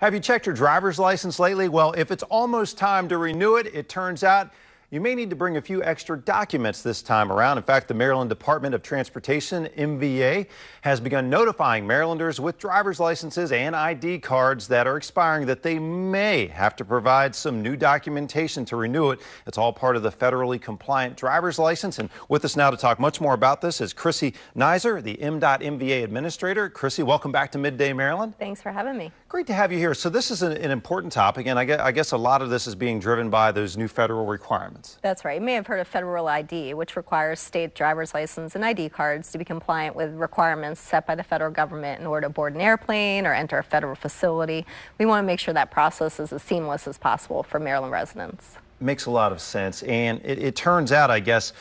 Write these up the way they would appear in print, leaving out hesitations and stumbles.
Have you checked your driver's license lately? Well, if it's almost time to renew it, it turns out you may need to bring a few extra documents this time around. In fact, the Maryland Department of Transportation, MVA, has begun notifying Marylanders with driver's licenses and ID cards that are expiring that they may have to provide some new documentation to renew it. It's all part of the federally compliant driver's license. And with us now to talk much more about this is Chrissy Nizer, the MDOT Administrator. Chrissy, welcome back to Midday Maryland. Thanks for having me. Great to have you here. So this is an important topic, and I guess a lot of this is being driven by those new federal requirements. That's right. You may have heard of federal ID, which requires state driver's license and ID cards to be compliant with requirements set by the federal government in order to board an airplane or enter a federal facility. We want to make sure that process is as seamless as possible for Maryland residents. Makes a lot of sense, and it turns out, I guess,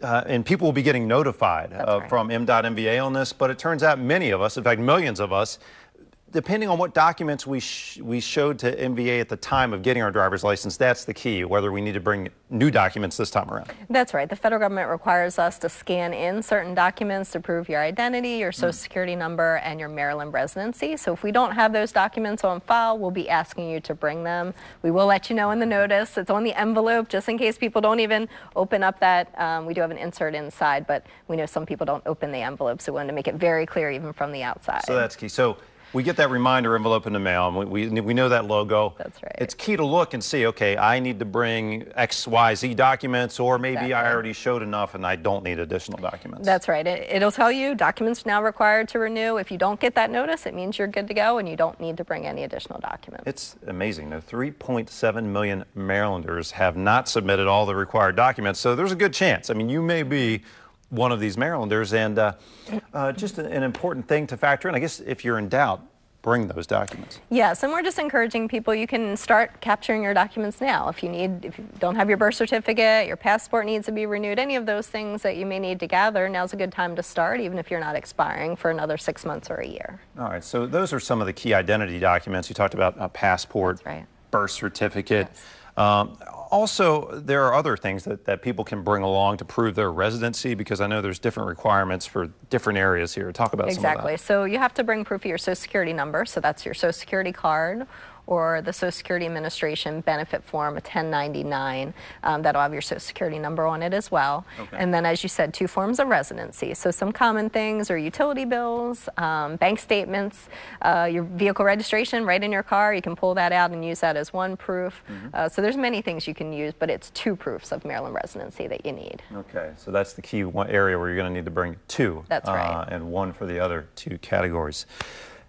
and people will be getting notified from MDOT on this, but it turns out many of us, in fact millions of us, depending on what documents we showed to MVA at the time of getting our driver's license, that's the key, whether we need to bring new documents this time around. That's right. The federal government requires us to scan in certain documents to prove your identity, your social security number, and your Maryland residency. So if we don't have those documents on file, we'll be asking you to bring them. We will let you know in the notice. It's on the envelope, just in case people don't even open up that. We do have an insert inside, but we know some people don't open the envelope, so we wanted to make it very clear even from the outside. So that's key. So we get that reminder envelope in the mail, and we know that logo. That's right. It's key to look and see, okay, I need to bring X, Y, Z documents, or maybe I already showed enough and I don't need additional documents. That's right. It'll tell you documents now required to renew. If you don't get that notice, it means you're good to go and you don't need to bring any additional documents. It's amazing. Now, 3.7 million Marylanders have not submitted all the required documents, so there's a good chance. I mean, you may be one of these Marylanders, and just an important thing to factor in. I guess if you're in doubt, bring those documents. Yes, and we're just encouraging people, you can start capturing your documents now. If you don't have your birth certificate, your passport needs to be renewed, any of those things that you may need to gather, now's a good time to start, even if you're not expiring for another 6 months or a year. All right, so those are some of the key identity documents. You talked about a passport, birth certificate. Yes. Also, there are other things that people can bring along to prove their residency, because I know there's different requirements for different areas here. Talk about some of that. Exactly. So you have to bring proof of your social security number. So that's your social security card or the Social Security Administration benefit form, a 1099. That'll have your social security number on it as well. Okay. And then, as you said, 2 forms of residency. So some common things are utility bills, bank statements, your vehicle registration right in your car. You can pull that out and use that as one proof. So there's many things you can use, but it's 2 proofs of Maryland residency that you need. Okay, so that's the key area where you're going to need to bring 2. That's right. And 1 for the other 2 categories.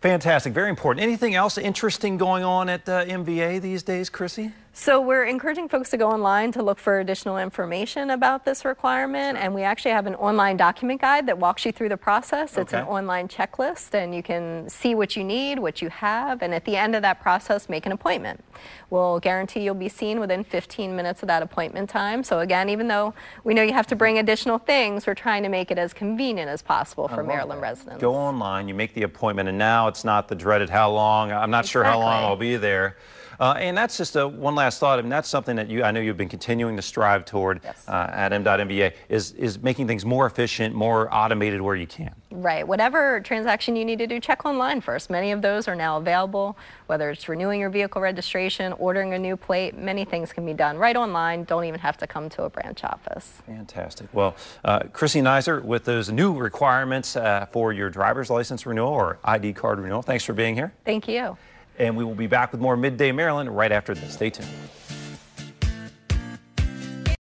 Fantastic, very important. Anything else interesting going on at MVA these days, Chrissy? So we're encouraging folks to go online to look for additional information about this requirement, and we actually have an online document guide that walks you through the process. It's an online checklist, and you can see what you need, what you have, and at the end of that process, make an appointment. We'll guarantee you'll be seen within 15 minutes of that appointment time. So again, even though we know you have to bring additional things, we're trying to make it as convenient as possible for Maryland residents. Go online, you make the appointment, and now it's not the dreaded how long. I'm not sure how long I'll be there. And that's just one last thought, and that's something that I know you've been continuing to strive toward at MDOT is making things more efficient, more automated where you can. Right. Whatever transaction you need to do, check online first. Many of those are now available, whether it's renewing your vehicle registration, ordering a new plate, many things can be done right online. Don't even have to come to a branch office. Fantastic. Well, Chrissy Nizer, with those new requirements for your driver's license renewal or ID card renewal, thanks for being here. Thank you. And we will be back with more Midday Maryland right after this. Stay tuned.